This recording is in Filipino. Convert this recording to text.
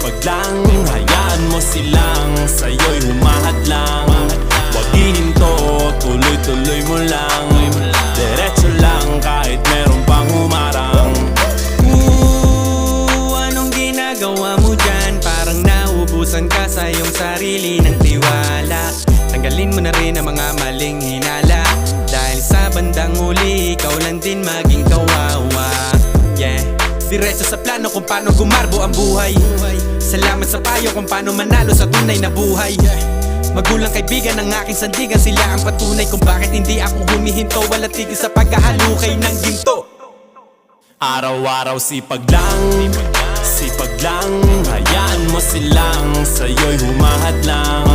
sipag lang, hayaan mo silang sa'yo'y humahadlang. Huwag hihinto, tuloy-tuloy mo lang. Diretso lang kahit meron pang humarang. Anong ginagawa mo dyan? Parang naubusan ka sa iyong sarili ng tiwala. Tanggalin mo na rin ang mga maling hinala, dahil sa bandang huli ikaw lang din maging kawawa. Yeah, diretso sa plano kung paano gumarbo ang buhay. Salamat sa payo kung paano manalo sa tunay na buhay. Magulang kaibigan ng aking sandigan, sila ang patunay kung bakit hindi ako humihinto. Walang tigil sa pagkahalukay ng ginto. Araw-araw sipag lang, hayaan mo silang sa'yo'y humahadlang.